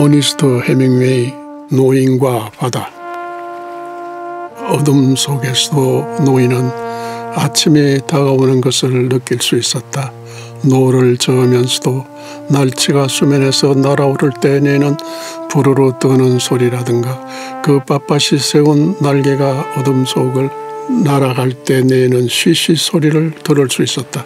어니스트 해밍웨이 노인과 바다. 어둠 속에서도 노인은 아침이 다가오는 것을 느낄 수 있었다. 노를 저으면서도 날치가 수면에서 날아오를 때 내는 부르르 뜨는 소리라든가 그 빳빳이 세운 날개가 어둠 속을 날아갈 때 내는 쉬쉬 소리를 들을 수 있었다.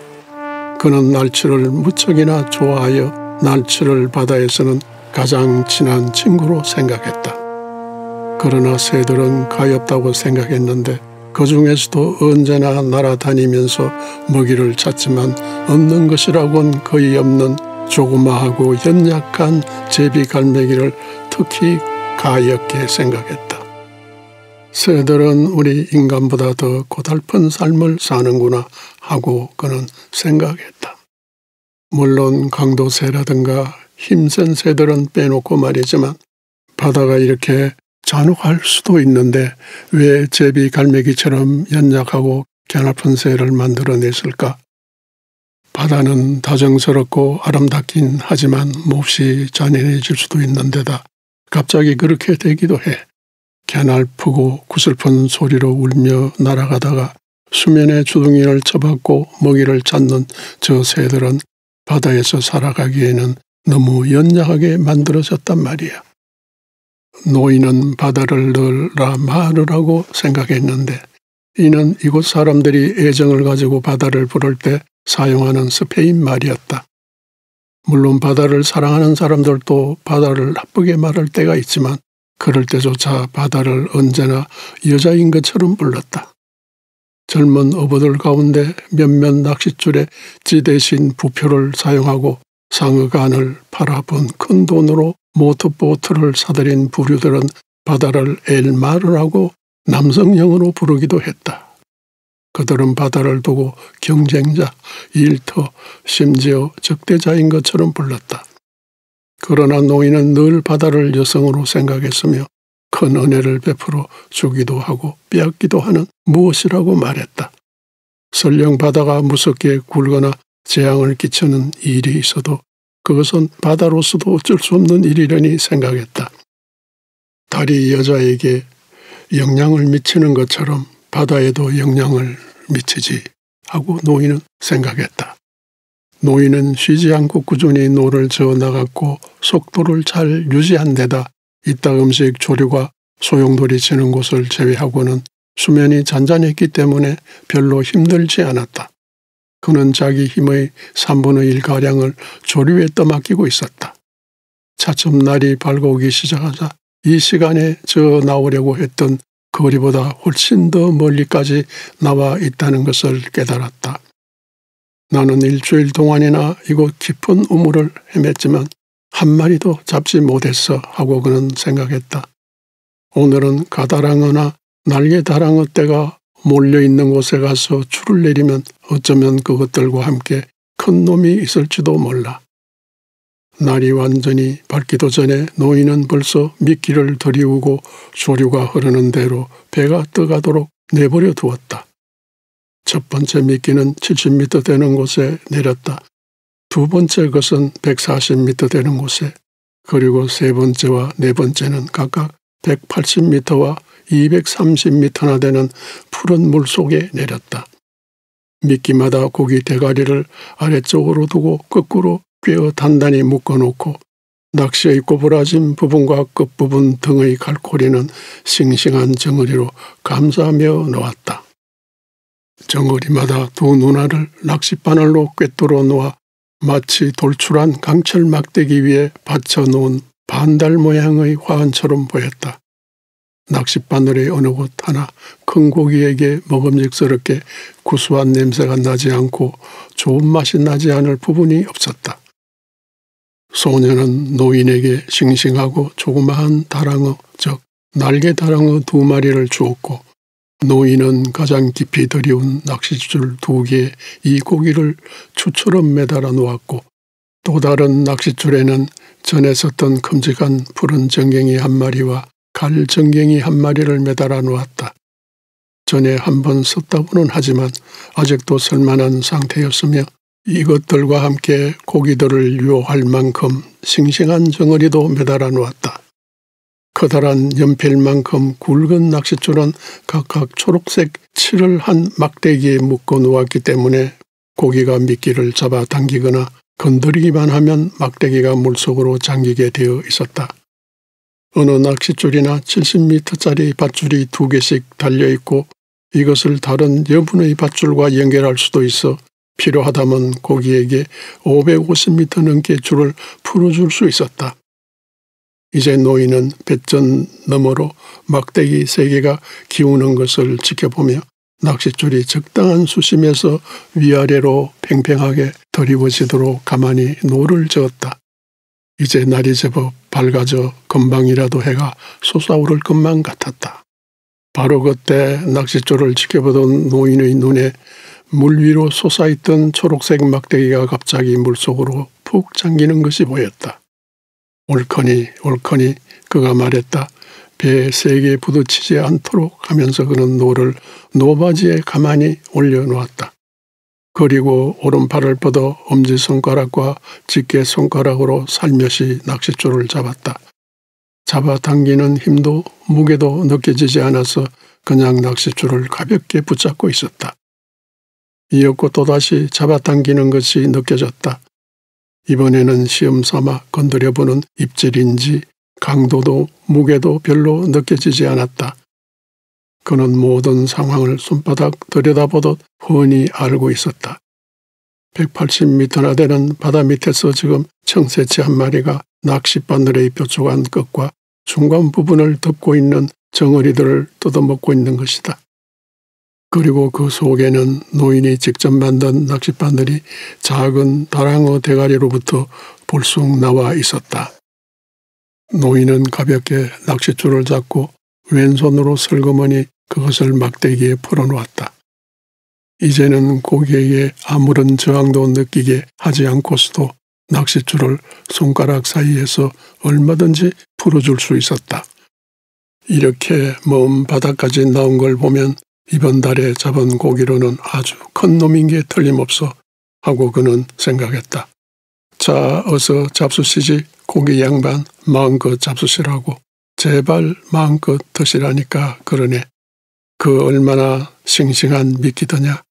그는 날치를 무척이나 좋아하여 날치를 바다에서는 가장 친한 친구로 생각했다. 그러나 새들은 가엾다고 생각했는데 그 중에서도 언제나 날아다니면서 먹이를 찾지만 얻는 것이라곤 거의 없는 조그마하고 연약한 제비갈매기를 특히 가엾게 생각했다. 새들은 우리 인간보다 더 고달픈 삶을 사는구나 하고 그는 생각했다. 물론 강도새라든가 힘센 새들은 빼놓고 말이지만 바다가 이렇게 잔혹할 수도 있는데 왜 제비갈매기처럼 연약하고 갸냘픈 새를 만들어냈을까? 바다는 다정스럽고 아름답긴 하지만 몹시 잔인해질 수도 있는데다 갑자기 그렇게 되기도 해. 갸냘프고 구슬픈 소리로 울며 날아가다가 수면의 주둥이를 쳐박고 먹이를 찾는 저 새들은 바다에서 살아가기에는 너무 연약하게 만들어졌단 말이야. 노인은 바다를 늘 라마르라고 생각했는데 이는 이곳 사람들이 애정을 가지고 바다를 부를 때 사용하는 스페인 말이었다. 물론 바다를 사랑하는 사람들도 바다를 나쁘게 말할 때가 있지만 그럴 때조차 바다를 언제나 여자인 것처럼 불렀다. 젊은 어부들 가운데 몇몇 낚싯줄에 찌 대신 부표를 사용하고 상어간을 팔아본 큰 돈으로 모터보트를 사들인 부류들은 바다를 엘마르라고 남성형으로 부르기도 했다. 그들은 바다를 두고 경쟁자, 일터, 심지어 적대자인 것처럼 불렀다. 그러나 노인은 늘 바다를 여성으로 생각했으며 큰 은혜를 베풀어 주기도 하고 빼앗기도 하는 무엇이라고 말했다. 설령 바다가 무섭게 굴거나 재앙을 끼치는 일이 있어도 그것은 바다로서도 어쩔 수 없는 일이려니 생각했다. 달이 여자에게 영향을 미치는 것처럼 바다에도 영향을 미치지 하고 노인은 생각했다. 노인은 쉬지 않고 꾸준히 노를 저어 나갔고 속도를 잘 유지한 데다 이따금씩 조류가 소용돌이 치는 곳을 제외하고는 수면이 잔잔했기 때문에 별로 힘들지 않았다. 그는 자기 힘의 1/3 가량을 조류에 떠맡기고 있었다. 차츰 날이 밝아오기 시작하자 이 시간에 저 나오려고 했던 거리보다 훨씬 더 멀리까지 나와 있다는 것을 깨달았다. 나는 일주일 동안이나 이곳 깊은 우물을 헤맸지만 한 마리도 잡지 못했어 하고 그는 생각했다. 오늘은 가다랑어나 날개다랑어 떼가 몰려있는 곳에 가서 줄을 내리면 어쩌면 그것들과 함께 큰 놈이 있을지도 몰라. 날이 완전히 밝기도 전에 노인은 벌써 미끼를 들이우고 조류가 흐르는 대로 배가 떠가도록 내버려 두었다. 첫 번째 미끼는 70m 되는 곳에 내렸다. 두 번째 것은 140m 되는 곳에, 그리고 세 번째와 네 번째는 각각 180m와 230m나 되는 푸른 물 속에 내렸다. 미끼마다 고기 대가리를 아래쪽으로 두고 거꾸로 꿰어 단단히 묶어놓고 낚시의 꼬부라진 부분과 끝부분 등의 갈고리는 싱싱한 정어리로 감싸며 놓았다. 정어리마다 두 누나를 낚싯바늘로 꿰뚫어 놓아 마치 돌출한 강철 막대기 위에 받쳐놓은 반달 모양의 화환처럼 보였다. 낚싯바늘의 어느 곳 하나 큰 고기에게 먹음직스럽게 구수한 냄새가 나지 않고 좋은 맛이 나지 않을 부분이 없었다. 소녀는 노인에게 싱싱하고 조그마한 다랑어, 즉 날개다랑어 2마리를 주었고 노인은 가장 깊이 들이운 낚싯줄 2개에 이 고기를 추처럼 매달아 놓았고 또 다른 낚싯줄에는 전에 썼던 큼직한 푸른 정갱이 1마리와 갈 정갱이 1마리를 매달아 놓았다. 전에 한번 썼다고는 하지만 아직도 쓸만한 상태였으며 이것들과 함께 고기들을 유혹할 만큼 싱싱한 정어리도 매달아 놓았다. 커다란 연필만큼 굵은 낚싯줄은 각각 초록색 칠을 한 막대기에 묶어 놓았기 때문에 고기가 미끼를 잡아당기거나 건드리기만 하면 막대기가 물속으로 잠기게 되어 있었다. 어느 낚싯줄이나 70m짜리 밧줄이 2개씩 달려있고 이것을 다른 여분의 밧줄과 연결할 수도 있어 필요하다면 고기에게 550m 넘게 줄을 풀어줄 수 있었다. 이제 노인은 뱃전 너머로 막대기 3개가 기우는 것을 지켜보며 낚싯줄이 적당한 수심에서 위아래로 팽팽하게 드리워지도록 가만히 노를 저었다. 이제 날이 제법 밝아져 금방이라도 해가 솟아오를 것만 같았다. 바로 그때 낚싯줄을 지켜보던 노인의 눈에 물 위로 솟아있던 초록색 막대기가 갑자기 물속으로 푹 잠기는 것이 보였다. 옳거니 옳거니 그가 말했다. 배에 세게 부딪히지 않도록 하면서 그는 노를 노바지에 가만히 올려놓았다. 그리고 오른팔을 뻗어 엄지손가락과 집게손가락으로 살며시 낚싯줄을 잡았다. 잡아당기는 힘도 무게도 느껴지지 않아서 그냥 낚싯줄을 가볍게 붙잡고 있었다. 이었고 또다시 잡아당기는 것이 느껴졌다. 이번에는 시험삼아 건드려보는 입질인지 강도도 무게도 별로 느껴지지 않았다. 그는 모든 상황을 손바닥 들여다보듯 훤히 알고 있었다. 180m나 되는 바다 밑에서 지금 청새치 한 마리가 낚싯바늘의 뾰족한 끝과 중간 부분을 덮고 있는 정어리들을 뜯어먹고 있는 것이다. 그리고 그 속에는 노인이 직접 만든 낚싯바늘이 작은 다랑어 대가리로부터 불쑥 나와 있었다. 노인은 가볍게 낚싯줄을 잡고 왼손으로 슬그머니 그것을 막대기에 풀어놓았다. 이제는 고기에게 아무런 저항도 느끼게 하지 않고서도 낚싯줄을 손가락 사이에서 얼마든지 풀어줄 수 있었다. 이렇게 먼 바다까지 나온 걸 보면 이번 달에 잡은 고기로는 아주 큰 놈인 게 틀림없어 하고 그는 생각했다. 자, 어서 잡수시지. 고기 양반 마음껏 잡수시라고. 제발 마음껏 드시라니까 그러네. 그 얼마나 싱싱한 미끼더냐.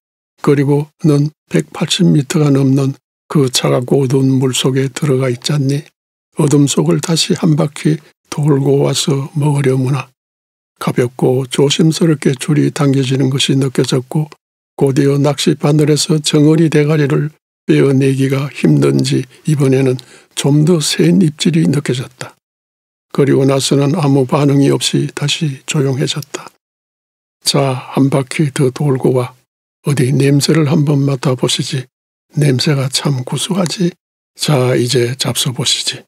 그리고 넌 180m가 넘는 그 차갑고 어두운 물속에 들어가 있잖니. 어둠 속을 다시 한 바퀴 돌고 와서 먹으려무나. 가볍고 조심스럽게 줄이 당겨지는 것이 느껴졌고 곧이어 낚싯바늘에서 정어리 대가리를 빼어내기가 힘든지 이번에는 좀 더 센 입질이 느껴졌다. 그리고 나서는 아무 반응이 없이 다시 조용해졌다. 자, 한 바퀴 더 돌고 와. 어디 냄새를 한번 맡아보시지. 냄새가 참 구수하지. 자, 이제 잡숴보시지.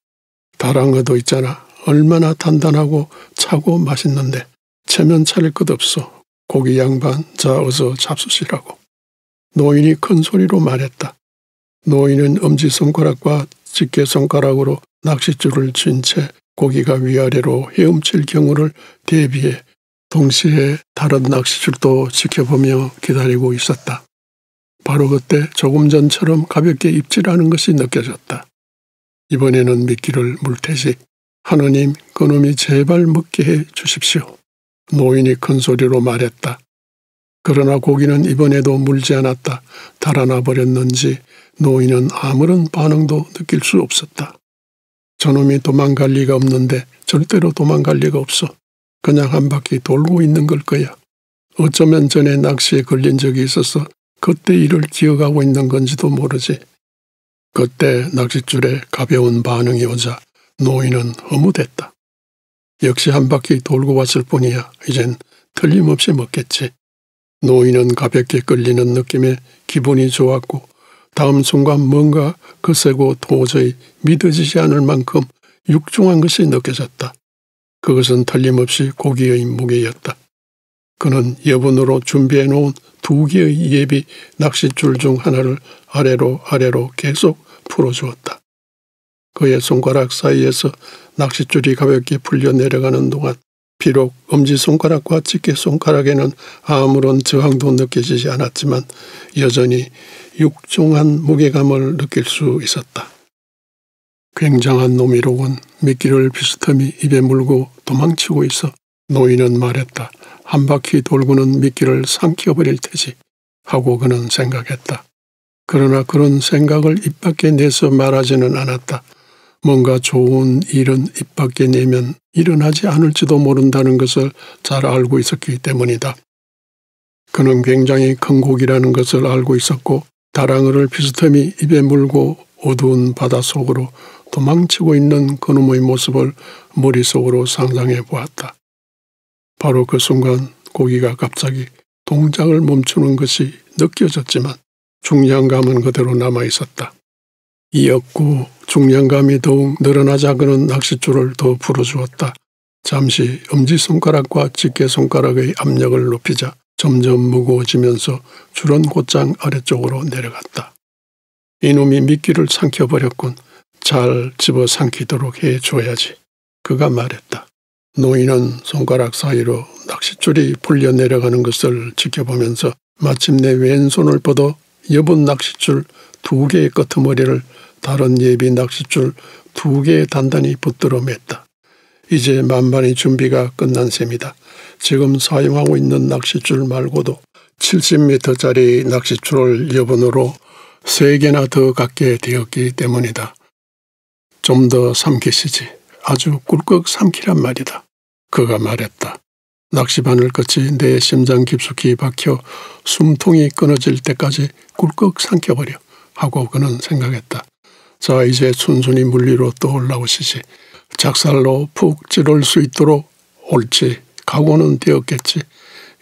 다랑어도 있잖아. 얼마나 단단하고 차고 맛있는데. 체면 차릴 것 없어. 고기 양반, 자 어서 잡수시라고. 노인이 큰 소리로 말했다. 노인은 엄지손가락과 집게손가락으로 낚싯줄을 쥔 채 고기가 위아래로 헤엄칠 경우를 대비해 동시에 다른 낚싯줄도 지켜보며 기다리고 있었다. 바로 그때 조금 전처럼 가볍게 입질하는 것이 느껴졌다. 이번에는 미끼를 물 테지. 하느님, 그놈이 제발 먹게 해 주십시오. 노인이 큰 소리로 말했다. 그러나 고기는 이번에도 물지 않았다. 달아나 버렸는지 노인은 아무런 반응도 느낄 수 없었다. 저놈이 도망갈 리가 없는데 절대로 도망갈 리가 없어. 그냥 한 바퀴 돌고 있는 걸 거야. 어쩌면 전에 낚시에 걸린 적이 있어서 그때 일을 기억하고 있는 건지도 모르지. 그때 낚싯줄에 가벼운 반응이 오자 노인은 허무됐다. 역시 한 바퀴 돌고 왔을 뿐이야. 이젠 틀림없이 먹겠지. 노인은 가볍게 끌리는 느낌에 기분이 좋았고 다음 순간 뭔가 거세고 도저히 믿어지지 않을 만큼 육중한 것이 느껴졌다. 그것은 틀림없이 고기의 무게였다. 그는 여분으로 준비해놓은 2개의 예비 낚싯줄 중 하나를 아래로 계속 풀어주었다. 그의 손가락 사이에서 낚싯줄이 가볍게 풀려 내려가는 동안 비록 엄지손가락과 집게손가락에는 아무런 저항도 느껴지지 않았지만 여전히 육중한 무게감을 느낄 수 있었다. 굉장한 놈이로군. 미끼를 비스듬히 입에 물고 도망치고 있어. 노인은 말했다. 한 바퀴 돌고는 미끼를 삼켜버릴 테지 하고 그는 생각했다. 그러나 그런 생각을 입 밖에 내서 말하지는 않았다. 뭔가 좋은 일은 입 밖에 내면 일어나지 않을지도 모른다는 것을 잘 알고 있었기 때문이다. 그는 굉장히 큰 고기라는 것을 알고 있었고 다랑어를 비스듬히 입에 물고 어두운 바닷속으로 도망치고 있는 그놈의 모습을 머릿속으로 상상해 보았다. 바로 그 순간 고기가 갑자기 동작을 멈추는 것이 느껴졌지만 중량감은 그대로 남아있었다. 이었고 중량감이 더욱 늘어나자 그는 낚싯줄을 더 풀어주었다. 잠시 엄지손가락과 집게손가락의 압력을 높이자 점점 무거워지면서 줄은 곧장 아래쪽으로 내려갔다. 이놈이 미끼를 삼켜버렸군. 잘 집어삼키도록 해줘야지. 그가 말했다. 노인은 손가락 사이로 낚싯줄이 풀려 내려가는 것을 지켜보면서 마침내 왼손을 뻗어 여분 낚싯줄 2개의 끄트머리를 다른 예비 낚싯줄 2개에 단단히 붙들어 맸다. 이제 만반의 준비가 끝난 셈이다. 지금 사용하고 있는 낚싯줄 말고도 70m짜리 낚싯줄을 여분으로 3개나 더 갖게 되었기 때문이다. 좀 더 삼키시지. 아주 꿀꺽 삼키란 말이다. 그가 말했다. 낚시바늘 끝이 내 심장 깊숙이 박혀 숨통이 끊어질 때까지 꿀꺽 삼켜버려 하고 그는 생각했다. 자, 이제 순순히 물 위로 떠올라오시지. 작살로 푹 찌를 수 있도록 옳지. 각오는 되었겠지.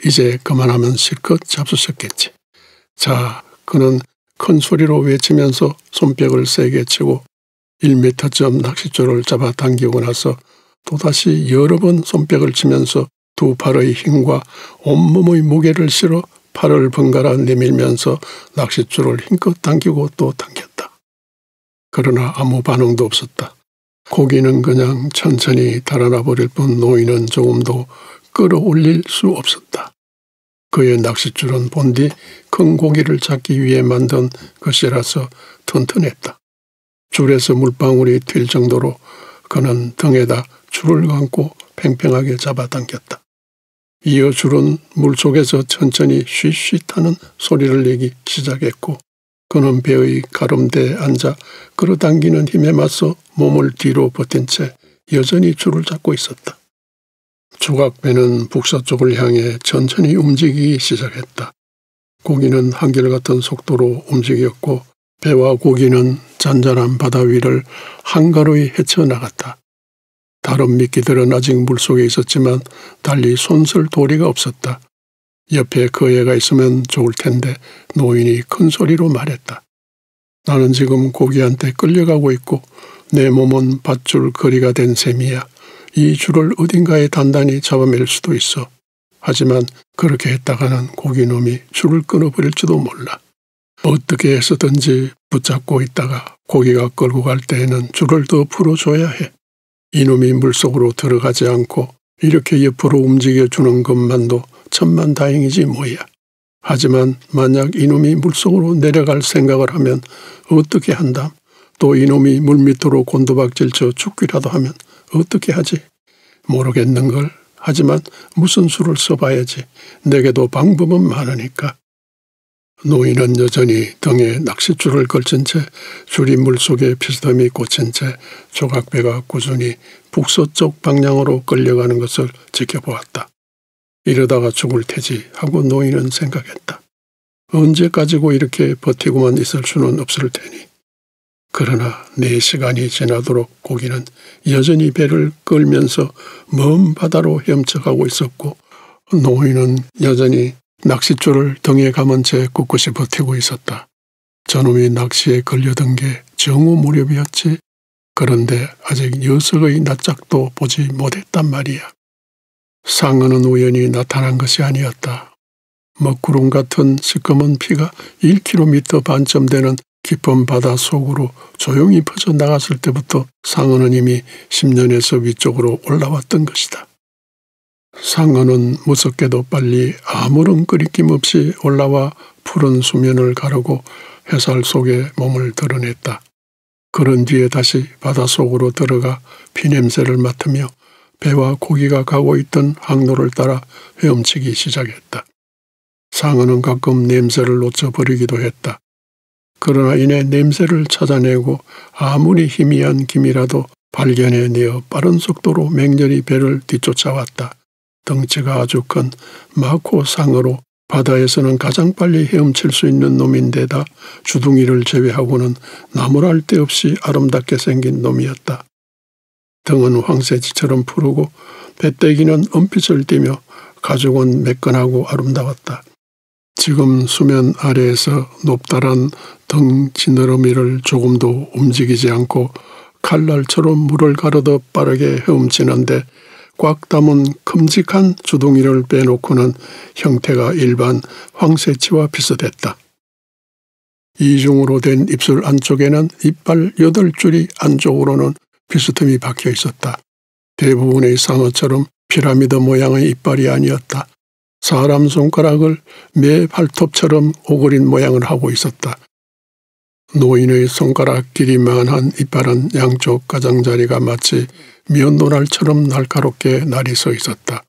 이제 그만하면 실컷 잡수셨겠지. 자, 그는 큰 소리로 외치면서 손뼉을 세게 치고 1m쯤 낚싯줄을 잡아당기고 나서 또다시 여러 번 손뼉을 치면서 두 팔의 힘과 온몸의 무게를 실어 팔을 번갈아 내밀면서 낚싯줄을 힘껏 당기고 또 당겼다. 그러나 아무 반응도 없었다. 고기는 그냥 천천히 달아나 버릴 뿐 노인은 조금도 끌어올릴 수 없었다. 그의 낚싯줄은 본디 큰 고기를 잡기 위해 만든 것이라서 튼튼했다. 줄에서 물방울이 튈 정도로 그는 등에다 줄을 감고 팽팽하게 잡아당겼다. 이어 줄은 물속에서 천천히 쉬쉬하는 소리를 내기 시작했고 그는 배의 가름대에 앉아 끌어당기는 힘에 맞서 몸을 뒤로 버틴 채 여전히 줄을 잡고 있었다. 조각배는 북서쪽을 향해 천천히 움직이기 시작했다. 고기는 한결같은 속도로 움직였고 배와 고기는 잔잔한 바다 위를 한가로이 헤쳐나갔다. 다른 미끼들은 아직 물속에 있었지만 달리 손쓸 도리가 없었다. 옆에 그 애가 있으면 좋을 텐데 노인이 큰 소리로 말했다. 나는 지금 고기한테 끌려가고 있고 내 몸은 밧줄 거리가 된 셈이야. 이 줄을 어딘가에 단단히 잡아맬 수도 있어. 하지만 그렇게 했다가는 고기놈이 줄을 끊어버릴지도 몰라. 어떻게 해서든지 붙잡고 있다가 고기가 끌고 갈 때에는 줄을 더 풀어줘야 해. 이놈이 물속으로 들어가지 않고 이렇게 옆으로 움직여주는 것만도 천만다행이지 뭐야. 하지만 만약 이놈이 물속으로 내려갈 생각을 하면 어떻게 한담? 또 이놈이 물밑으로 곤두박질쳐 죽기라도 하면 어떻게 하지? 모르겠는걸. 하지만 무슨 수를 써봐야지. 내게도 방법은 많으니까. 노인은 여전히 등에 낚싯줄을 걸친 채 줄이 물속에 비스듬히 꽂힌 채 조각배가 꾸준히 북서쪽 방향으로 끌려가는 것을 지켜보았다. 이러다가 죽을 테지 하고 노인은 생각했다. 언제까지고 이렇게 버티고만 있을 수는 없을 테니. 그러나 4시간이 지나도록 고기는 여전히 배를 끌면서 먼 바다로 헤엄쳐가고 있었고 노인은 여전히 낚싯줄을 등에 감은 채 꿋꿋이 버티고 있었다. 저놈이 낚시에 걸려든 게 정오 무렵이었지. 그런데 아직 녀석의 낯짝도 보지 못했단 말이야. 상어는 우연히 나타난 것이 아니었다. 먹구름 같은 시커먼 피가 1km 반쯤 되는 깊은 바다 속으로 조용히 퍼져나갔을 때부터 상어는 이미 10년에서 위쪽으로 올라왔던 것이다. 상어는 무섭게도 빨리 아무런 끄리낌 없이 올라와 푸른 수면을 가르고 해살 속에 몸을 드러냈다. 그런 뒤에 다시 바닷속으로 들어가 피냄새를 맡으며 배와 고기가 가고 있던 항로를 따라 헤엄치기 시작했다. 상어는 가끔 냄새를 놓쳐버리기도 했다. 그러나 이내 냄새를 찾아내고 아무리 희미한 김이라도 발견해내어 빠른 속도로 맹렬히 배를 뒤쫓아왔다. 덩치가 아주 큰 마코 상어로 바다에서는 가장 빨리 헤엄칠 수 있는 놈인데다 주둥이를 제외하고는 나무랄 데 없이 아름답게 생긴 놈이었다. 등은 황새치처럼 푸르고 배때기는 은빛을 띠며 가죽은 매끈하고 아름다웠다. 지금 수면 아래에서 높다란 등 지느러미를 조금도 움직이지 않고 칼날처럼 물을 가르듯 빠르게 헤엄치는데 꽉 담은 큼직한 주둥이를 빼놓고는 형태가 일반 황새치와 비슷했다. 이중으로 된 입술 안쪽에는 이빨 8줄이 안쪽으로는 비스듬히 박혀 있었다. 대부분의 상어처럼 피라미드 모양의 이빨이 아니었다. 사람 손가락을 매 발톱처럼 오그린 모양을 하고 있었다. 노인의 손가락 길이만한 이빨은 양쪽 가장자리가 마치 면도날처럼 날카롭게 날이 서 있었다.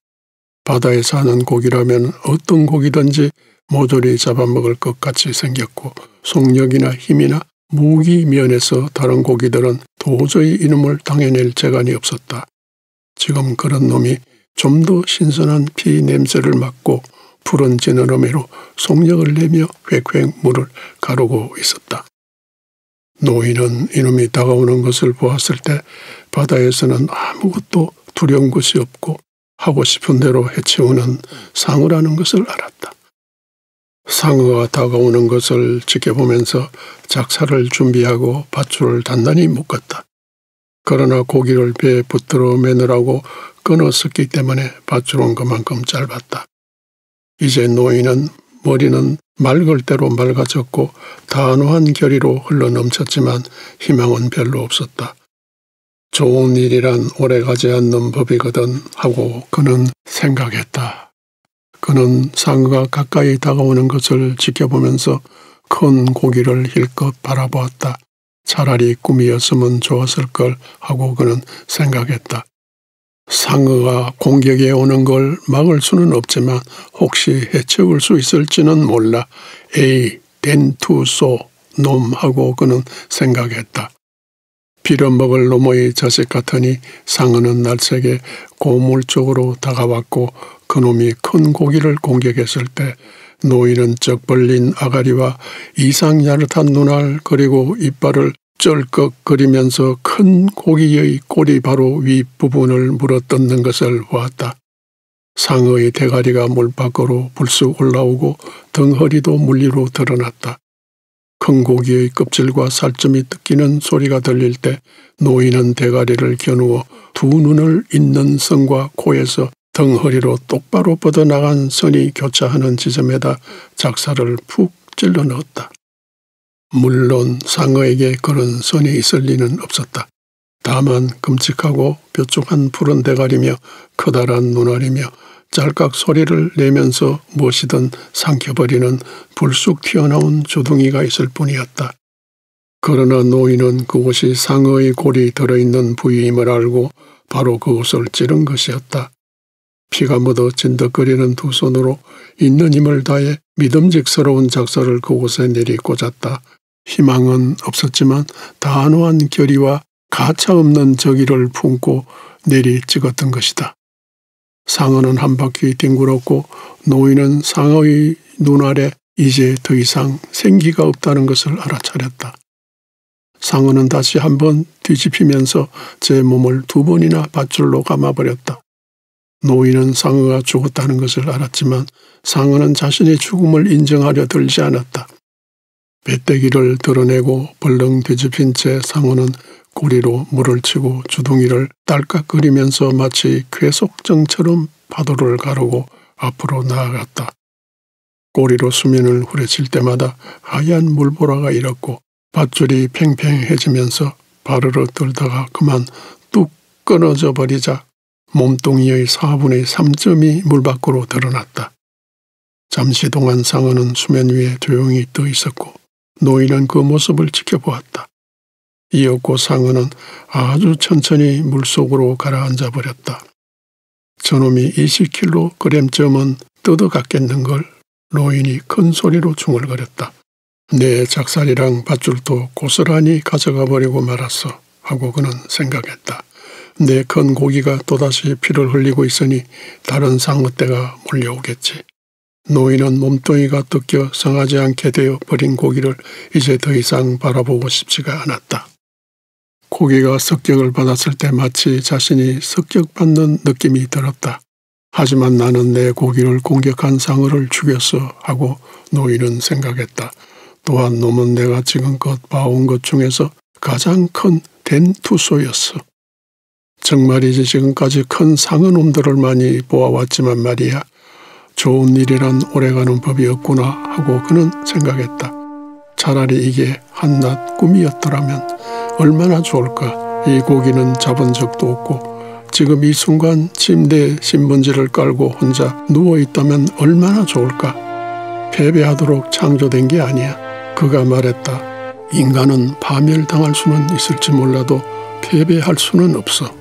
바다에 사는 고기라면 어떤 고기든지 모조리 잡아먹을 것 같이 생겼고 속력이나 힘이나 무기 면에서 다른 고기들은 도저히 이놈을 당해낼 재간이 없었다. 지금 그런 놈이 좀 더 신선한 피 냄새를 맡고 푸른 지느러미로 속력을 내며 획획 물을 가르고 있었다. 노인은 이놈이 다가오는 것을 보았을 때 바다에서는 아무것도 두려운 것이 없고 하고 싶은 대로 해치우는 상어라는 것을 알았다. 상어가 다가오는 것을 지켜보면서 작사를 준비하고 밧줄을 단단히 묶었다. 그러나 고기를 배에 붙들어 매느라고 끊었었기 때문에 밧줄은 그만큼 짧았다. 이제 노인은 머리는 맑을 대로 맑아졌고 단호한 결의로 흘러넘쳤지만 희망은 별로 없었다. 좋은 일이란 오래가지 않는 법이거든 하고 그는 생각했다. 그는 상어가 가까이 다가오는 것을 지켜보면서 큰 고기를 힐끗 바라보았다. 차라리 꿈이었으면 좋았을 걸 하고 그는 생각했다. 상어가 공격해 오는 걸 막을 수는 없지만 혹시 해치울 수 있을지는 몰라. 에이, 덴투소 놈 하고 그는 생각했다. 빌어먹을 놈의 자식 같으니 상어는 날쌔게 고물 쪽으로 다가왔고 그놈이 큰 고기를 공격했을 때 노인은 쩍 벌린 아가리와 이상 야릇한 눈알 그리고 이빨을 쩔꺽거리면서 큰 고기의 꼬리 바로 윗부분을 물어뜯는 것을 보았다. 상어의 대가리가 물 밖으로 불쑥 올라오고 덩허리도 물리로 드러났다. 큰 고기의 껍질과 살점이 뜯기는 소리가 들릴 때 노인은 대가리를 겨누어 두 눈을 잇는 선과 코에서 덩허리로 똑바로 뻗어나간 선이 교차하는 지점에다 작사를 푹 찔러 넣었다. 물론 상어에게 그런 선이 있을 리는 없었다. 다만 끔찍하고 뾰족한 푸른 대가리며 커다란 눈알이며 짤깍 소리를 내면서 무엇이든 삼켜버리는 불쑥 튀어나온 주둥이가 있을 뿐이었다. 그러나 노인은 그곳이 상어의 골이 들어있는 부위임을 알고 바로 그곳을 찌른 것이었다. 피가 묻어 진덕거리는 두 손으로 있는 힘을 다해 믿음직스러운 작사를 그곳에 내리 꽂았다. 희망은 없었지만 단호한 결의와 가차없는 정의를 품고 내리 찍었던 것이다. 상어는 한 바퀴 뒹굴었고 노인은 상어의 눈알에 이제 더 이상 생기가 없다는 것을 알아차렸다. 상어는 다시 한번 뒤집히면서 제 몸을 2번이나 밧줄로 감아버렸다. 노인은 상어가 죽었다는 것을 알았지만 상어는 자신의 죽음을 인정하려 들지 않았다. 배때기를 드러내고 벌렁 뒤집힌 채 상어는 꼬리로 물을 치고 주둥이를 딸깍거리면서 마치 괴속정처럼 파도를 가르고 앞으로 나아갔다. 꼬리로 수면을 후려칠 때마다 하얀 물보라가 일었고 밧줄이 팽팽해지면서 바르르 들다가 그만 뚝 끊어져 버리자 몸뚱이의 4분의 3점이 물 밖으로 드러났다. 잠시 동안 상어는 수면 위에 조용히 떠 있었고 노인은 그 모습을 지켜보았다. 이윽고 상어는 아주 천천히 물속으로 가라앉아 버렸다. 저놈이 20kg쯤은 뜯어갔겠는걸. 노인이 큰 소리로 중얼거렸다. 내 작살이랑 밧줄도 고스란히 가져가 버리고 말았어 하고 그는 생각했다. 내 큰 고기가 또다시 피를 흘리고 있으니 다른 상어떼가 몰려오겠지. 노인은 몸뚱이가 뜯겨 상하지 않게 되어 버린 고기를 이제 더 이상 바라보고 싶지가 않았다. 고기가 습격을 받았을 때 마치 자신이 습격받는 느낌이 들었다. 하지만 나는 내 고기를 공격한 상어를 죽였어 하고 노인은 생각했다. 또한 놈은 내가 지금껏 봐온 것 중에서 가장 큰 댄투소였어. 정말이지 지금까지 큰 상어놈들을 많이 보아왔지만 말이야. 좋은 일이란 오래가는 법이 없구나 하고 그는 생각했다. 차라리 이게 한낱 꿈이었더라면 얼마나 좋을까. 이 고기는 잡은 적도 없고 지금 이 순간 침대에 신문지를 깔고 혼자 누워있다면 얼마나 좋을까. 패배하도록 창조된 게 아니야. 그가 말했다. 인간은 파멸당할 수는 있을지 몰라도 패배할 수는 없어.